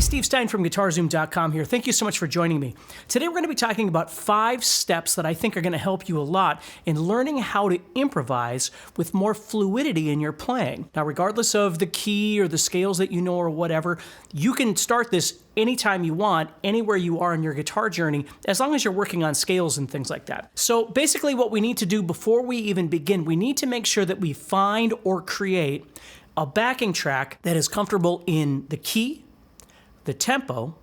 Steve Stine from guitarzoom.com here. Thank you so much for joining me. Today we're going to be talking about 5 steps that I think are going to help you a lot in learning how to improvise with more fluidity in your playing. Now, regardless of the key or the scales that you know or whatever, you can start this anytime you want, anywhere you are in your guitar journey, as long as you're working on scales and things like that. So basically what we need to do before we even begin, we need to make sure that we find or create a backing track that is comfortable in the key, the tempo,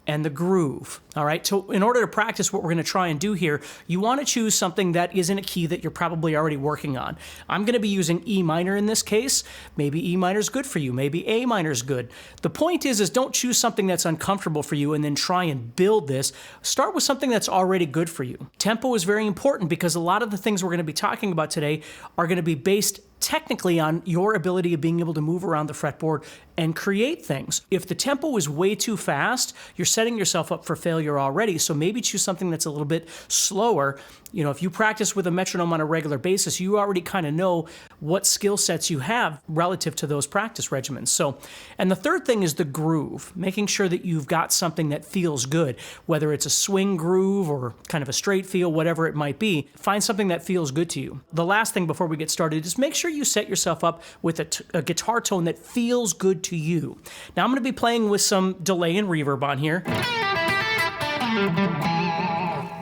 and the groove. All right, so in order to practice what we're going to try and do here, you want to choose something that is in a key that you're probably already working on. I'm going to be using E minor in this case. Maybe E minor is good for you. Maybe A minor is good. The point is don't choose something that's uncomfortable for you and then try and build this. Start with something that's already good for you. Tempo is very important because a lot of the things we're going to be talking about today are going to be based technically on your ability of being able to move around the fretboard and create things. If the tempo is way too fast, you're setting yourself up for failure already, so maybe choose something that's a little bit slower. You know, if you practice with a metronome on a regular basis, you already kind of know what skill sets you have relative to those practice regimens. So, and the third thing is the groove, making sure that you've got something that feels good, whether it's a swing groove or kind of a straight feel, whatever it might be, find something that feels good to you. The last thing before we get started is make sure you set yourself up with a guitar tone that feels good to you. Now I'm going to be playing with some delay and reverb on here.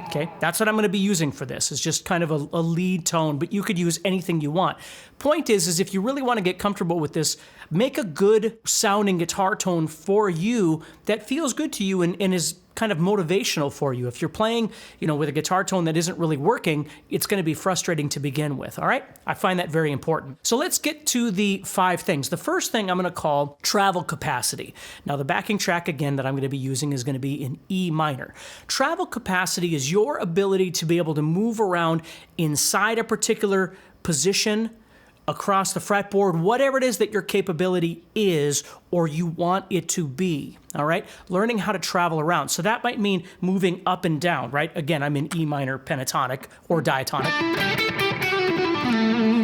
Okay, that's what I'm going to be using for this. It's just kind of a lead tone, but you could use anything you want. Point is if you really want to get comfortable with this, make a good sounding guitar tone for you that feels good to you and is kind of motivational for you. If you're playing, with a guitar tone that isn't really working, it's going to be frustrating to begin with, all right? I find that very important. So let's get to the 5 things. The first thing I'm going to call travel capacity. Now the backing track, again, that I'm going to be using is going to be in E minor. Travel capacity is your ability to be able to move around inside a particular position, across the fretboard, whatever it is that your capability is or you want it to be, all right? Learning how to travel around. So that might mean moving up and down, right? Again, I'm in E minor pentatonic or diatonic.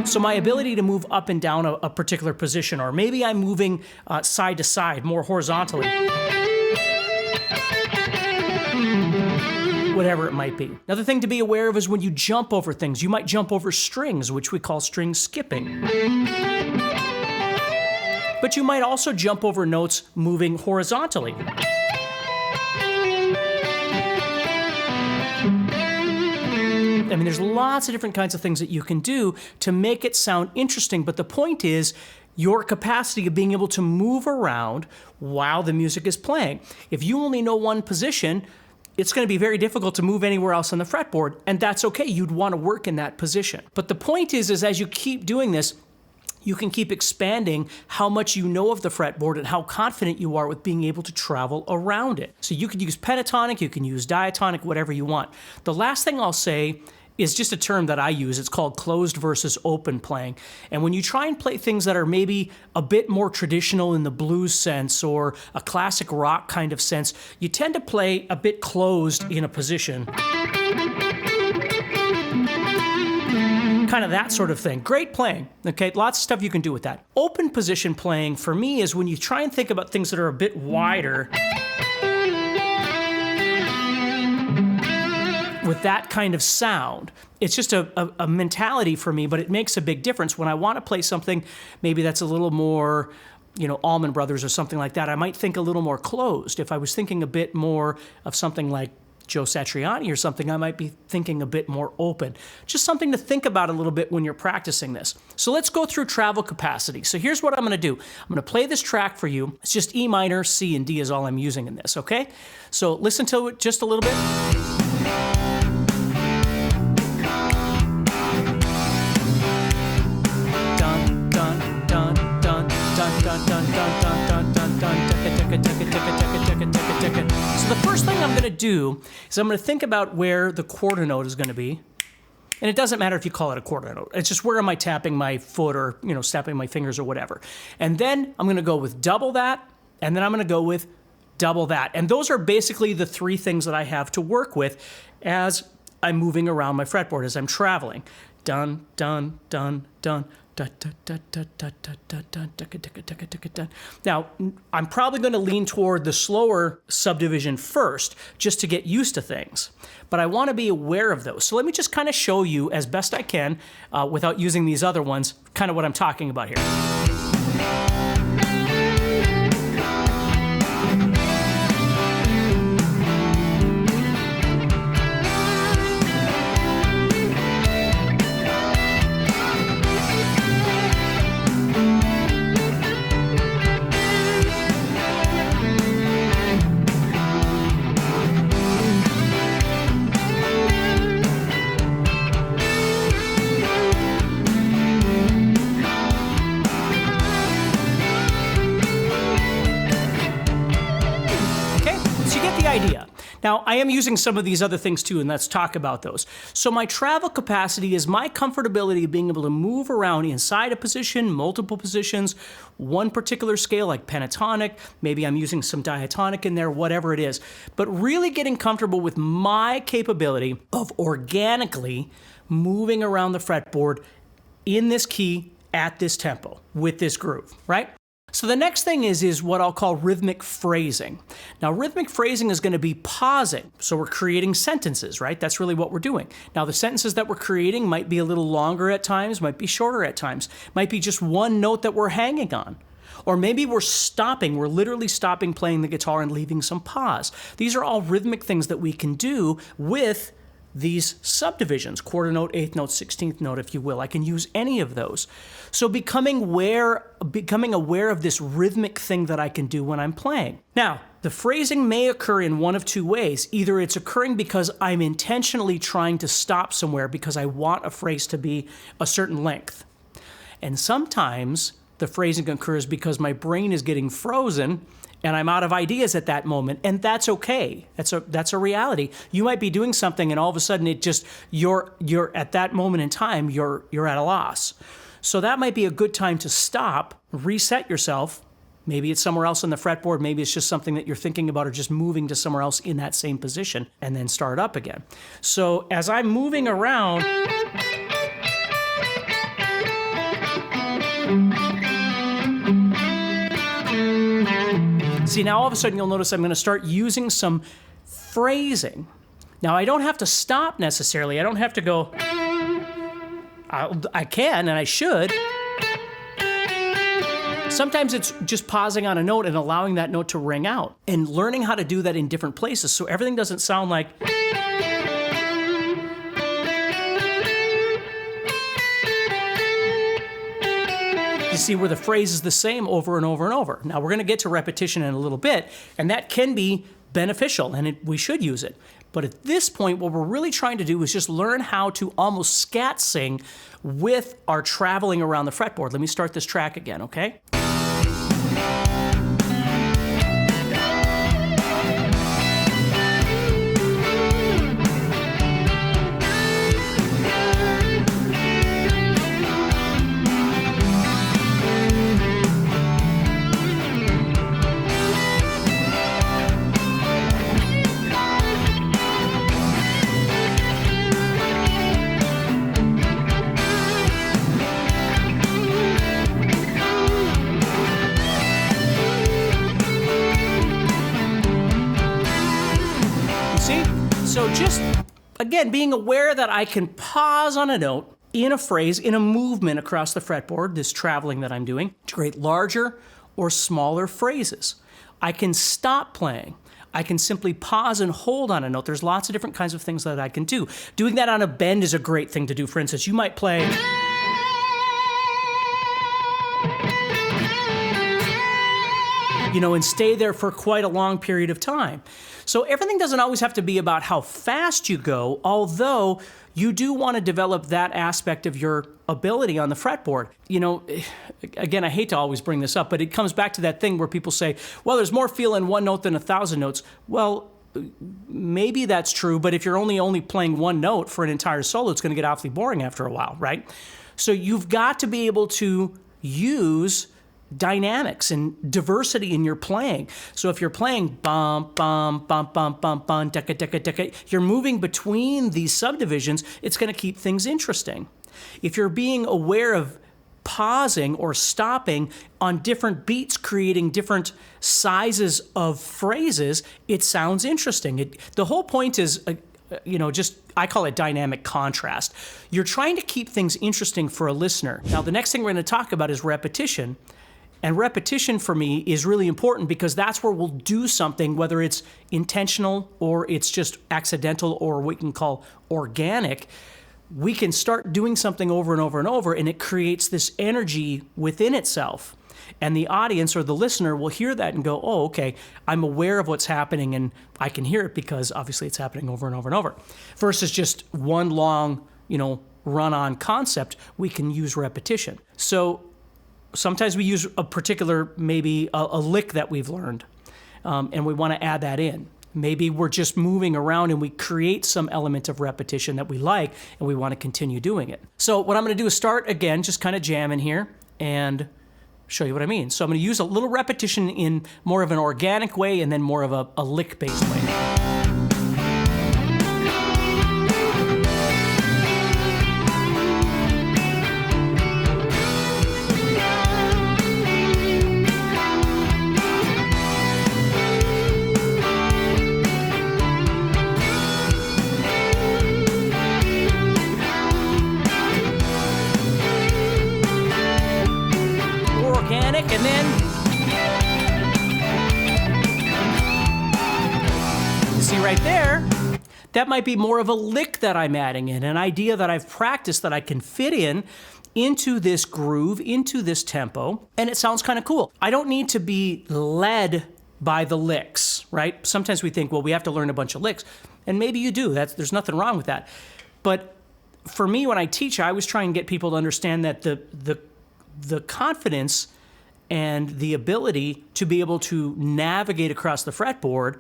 So my ability to move up and down a particular position, or maybe I'm moving side to side, more horizontally. Whatever it might be. Another thing to be aware of is when you jump over things. You might jump over strings, which we call string skipping. But you might also jump over notes moving horizontally. I mean, there's lots of different kinds of things that you can do to make it sound interesting, but the point is your capacity of being able to move around while the music is playing. If you only know one position, it's going to be very difficult to move anywhere else on the fretboard, and that's okay. You'd want to work in that position. But the point is as you keep doing this, you can keep expanding how much you know of the fretboard and how confident you are with being able to travel around it. So you could use pentatonic, you can use diatonic, whatever you want. The last thing I'll say is just a term that I use. It's called closed versus open playing. And when you try and play things that are maybe a bit more traditional in the blues sense or a classic rock kind of sense, you tend to play a bit closed in a position. Kind of that sort of thing. Great playing, okay? Lots of stuff you can do with that. Open position playing for me is when you try and think about things that are a bit wider with that kind of sound. It's just a mentality for me, but it makes a big difference. When I want to play something maybe that's a little more, Allman Brothers or something like that, I might think a little more closed. If I was thinking a bit more of something like Joe Satriani or something, I might be thinking a bit more open. Just something to think about a little bit when you're practicing this. So let's go through travel capacity. So here's what I'm going to do. I'm going to play this track for you. It's just E minor, C, and D is all I'm using in this, okay? So listen to it just a little bit. So the first thing I'm going to do is I'm going to think about where the quarter note is going to be. And it doesn't matter if you call it a quarter note. It's just where am I tapping my foot or, snapping my fingers or whatever. And then I'm going to go with double that, and then I'm going to go with double that. And those are basically the 3 things that I have to work with as I'm moving around my fretboard, as I'm traveling. Dun, dun, dun, dun, Now, I'm probably going to lean toward the slower subdivision first, just to get used to things. But I want to be aware of those. So let me just kind of show you as best I can, without using these other ones, kind of what I'm talking about here. Idea. Now, I am using some of these other things too, and let's talk about those. So my travel capacity is my comfortability of being able to move around inside a position, multiple positions, one particular scale like pentatonic, maybe I'm using some diatonic in there, whatever it is, but really getting comfortable with my capability of organically moving around the fretboard in this key at this tempo with this groove, right? So the next thing is what I'll call rhythmic phrasing. Now, rhythmic phrasing is going to be pausing. So we're creating sentences, right? That's really what we're doing. Now, the sentences that we're creating might be a little longer at times, might be shorter at times, might be just one note that we're hanging on. Or maybe we're literally stopping playing the guitar and leaving some pause. These are all rhythmic things that we can do with these subdivisions, quarter note, eighth note, 16th note, if you will. I can use any of those. So becoming aware of this rhythmic thing that I can do when I'm playing. Now, the phrasing may occur in one of two ways. Either it's occurring because I'm intentionally trying to stop somewhere because I want a phrase to be a certain length. And sometimes the phrasing occurs because my brain is getting frozen and I'm out of ideas at that moment, and that's okay. That's a reality. You might be doing something, and all of a sudden, you're at that moment in time, you're at a loss. So that might be a good time to stop, reset yourself. Maybe it's somewhere else on the fretboard. Maybe it's just something that you're thinking about, or just moving to somewhere else in that same position, and then start up again. So as I'm moving around. See, now all of a sudden you'll notice I'm going to start using some phrasing. Now, I don't have to stop necessarily. I don't have to go, I can and I should. Sometimes it's just pausing on a note and allowing that note to ring out and learning how to do that in different places so everything doesn't sound like. See where the phrase is the same over and over and over. Now, we're going to get to repetition in a little bit, and that can be beneficial, and we should use it. But at this point, what we're really trying to do is just learn how to almost scat sing with our traveling around the fretboard. Let me start this track again, okay? So just, again, being aware that I can pause on a note in a phrase, in a movement across the fretboard, this traveling that I'm doing, to create larger or smaller phrases. I can stop playing. I can simply pause and hold on a note. There's lots of different kinds of things that I can do. Doing that on a bend is a great thing to do. For instance, you might play. And stay there for quite a long period of time. So everything doesn't always have to be about how fast you go, although you do want to develop that aspect of your ability on the fretboard. Again, I hate to always bring this up, but it comes back to that thing where people say, well, there's more feel in one note than 1,000 notes. Well, maybe that's true, but if you're only playing one note for an entire solo, it's going to get awfully boring after a while, right? So you've got to be able to use dynamics and diversity in your playing. So if you're playing bum, bum, bum, bum, bum, bum, decka, decka, decka, you're moving between these subdivisions, it's going to keep things interesting. If you're being aware of pausing or stopping on different beats, creating different sizes of phrases, it sounds interesting. The whole point is, I call it dynamic contrast. You're trying to keep things interesting for a listener. Now, the next thing we're going to talk about is repetition. And repetition for me is really important because that's where we'll do something, whether it's intentional or it's just accidental or what we can call organic. We can start doing something over and over and over, and it creates this energy within itself. And the audience or the listener will hear that and go, oh, okay, I'm aware of what's happening and I can hear it because obviously it's happening over and over and over. Versus just one long, run-on concept, we can use repetition. So sometimes we use a particular, maybe a lick that we've learned, and we want to add that in. Maybe we're just moving around and we create some element of repetition that we like and we want to continue doing it. So what I'm going to do is start again, just kind of jamming here and show you what I mean. So I'm going to use a little repetition in more of an organic way and then more of a lick-based way. And then you see right there, that might be more of a lick that I'm adding in, an idea that I've practiced that I can fit into this groove, into this tempo, and it sounds kind of cool. I don't need to be led by the licks, right? Sometimes we think, well, we have to learn a bunch of licks, and maybe you do. There's nothing wrong with that. But for me, when I teach, I always try and get people to understand that the confidence and the ability to be able to navigate across the fretboard,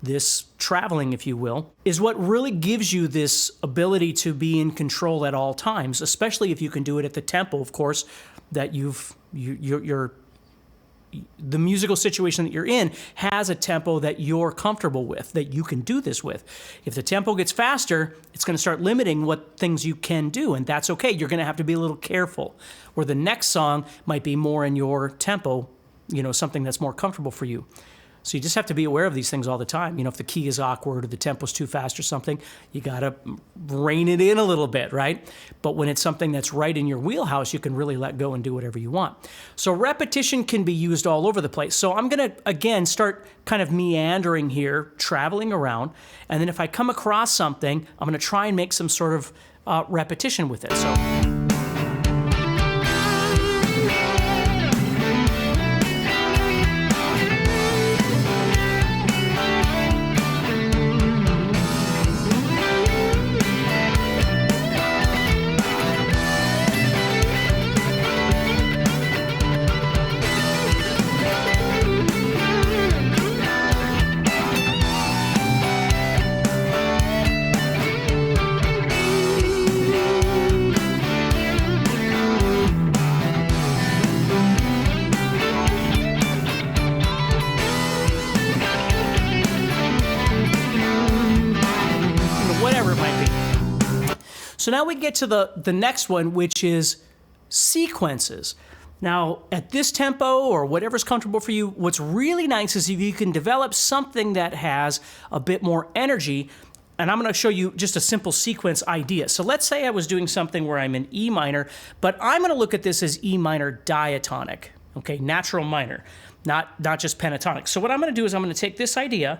this traveling, if you will, is what really gives you this ability to be in control at all times, especially if you can do it at the tempo, of course, that the musical situation that you're in has a tempo that you're comfortable with, that you can do this with. If the tempo gets faster, it's going to start limiting what things you can do, and that's okay. You're going to have to be a little careful. Or the next song might be more in your tempo, something that's more comfortable for you. So you just have to be aware of these things all the time. If the key is awkward or the tempo's too fast or something, you got to rein it in a little bit, right? But when it's something that's right in your wheelhouse, you can really let go and do whatever you want. So repetition can be used all over the place. So I'm going to, again, start kind of meandering here, traveling around. And then if I come across something, I'm going to try and make some sort of repetition with it. So. So now we get to the next one, which is sequences. Now, at this tempo or whatever's comfortable for you, what's really nice is if you can develop something that has a bit more energy. And I'm going to show you just a simple sequence idea. So let's say I was doing something where I'm in E minor, but I'm going to look at this as E minor diatonic, okay, natural minor, not just pentatonic. So what I'm going to do is I'm going to take this idea,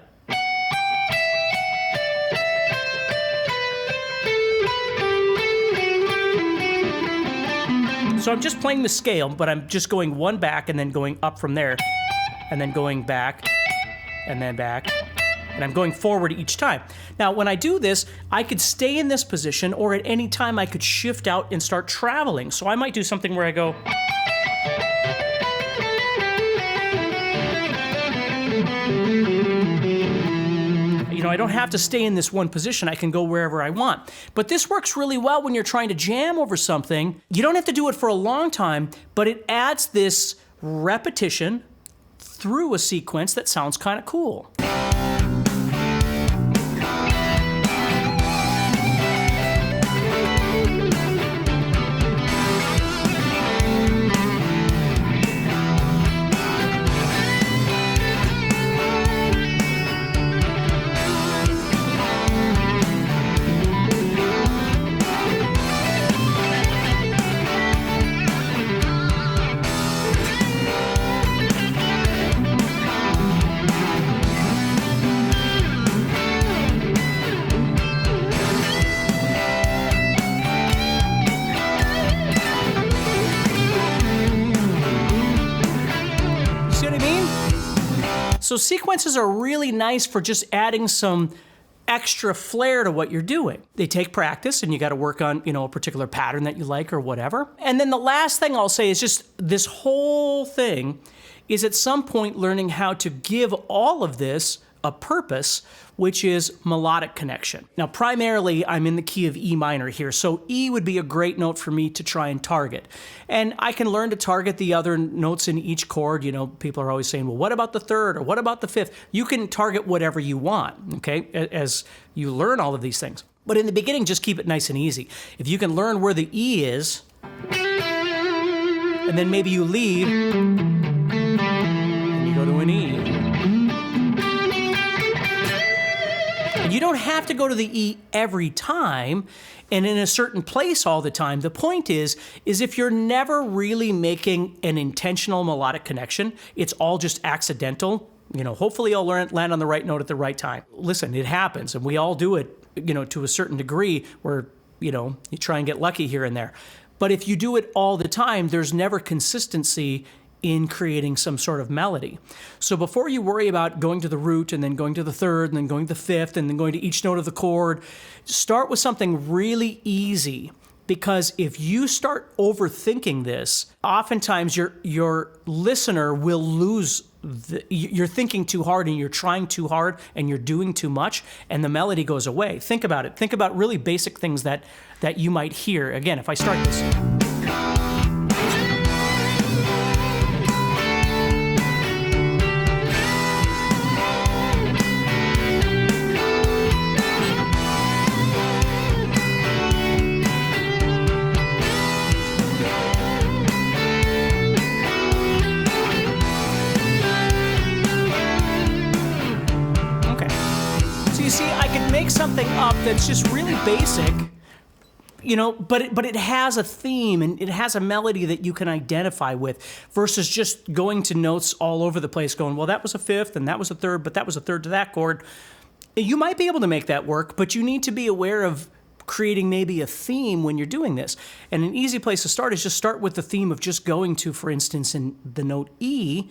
so I'm just playing the scale, but I'm just going one back and then going up from there, and then going back, and then back, and I'm going forward each time. Now, when I do this, I could stay in this position, or at any time I could shift out and start traveling. So I might do something where I go... I don't have to stay in this one position. I can go wherever I want. But this works really well when you're trying to jam over something. You don't have to do it for a long time, but it adds this repetition through a sequence that sounds kind of cool. So sequences are really nice for just adding some extra flair to what you're doing. They take practice, and you got to work on, a particular pattern that you like or whatever. And then the last thing I'll say is just this whole thing is at some point learning how to give all of this a purpose, which is melodic connection. Now, primarily, I'm in the key of E minor here, so E would be a great note for me to try and target. And I can learn to target the other notes in each chord. People are always saying, well, what about the third, or what about the fifth? You can target whatever you want, okay, as you learn all of these things. But in the beginning, just keep it nice and easy. If you can learn where the E is, and then maybe you lead, and you go to an E. You don't have to go to the E every time and in a certain place all the time. The point is if you're never really making an intentional melodic connection, it's all just accidental. Hopefully you'll land on the right note at the right time. Listen, it happens, and we all do it, to a certain degree where, you try and get lucky here and there. But if you do it all the time, there's never consistency in creating some sort of melody. So before you worry about going to the root and then going to the third and then going to the fifth and then going to each note of the chord, start with something really easy. Because if you start overthinking this, oftentimes your listener will lose. You're thinking too hard, and you're trying too hard, and you're doing too much, and the melody goes away. Think about it. Think about really basic things that you might hear. Again, if I start this. Make something up that's just really basic, but it has a theme and it has a melody that you can identify with, versus just going to notes all over the place going, well, that was a fifth and that was a third, but that was a third to that chord. You might be able to make that work, but you need to be aware of creating maybe a theme when you're doing this. And an easy place to start is just start with the theme of just going to, for instance, in the note E.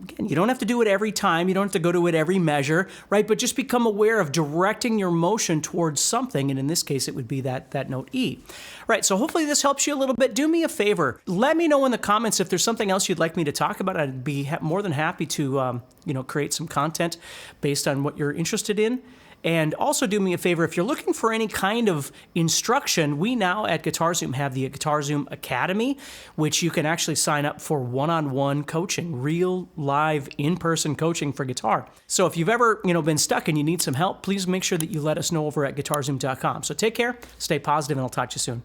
Again, you don't have to do it every time. You don't have to go to it every measure, right? But just become aware of directing your motion towards something. And in this case, it would be that note E. Right, so hopefully this helps you a little bit. Do me a favor. Let me know in the comments if there's something else you'd like me to talk about. I'd be more than happy to create some content based on what you're interested in. And also do me a favor, if you're looking for any kind of instruction, we now at GuitarZoom have the GuitarZoom Academy, which you can actually sign up for one-on-one coaching, real, live, in-person coaching for guitar. So if you've ever been stuck and you need some help, please make sure that you let us know over at guitarzoom.com. So take care, stay positive, and I'll talk to you soon.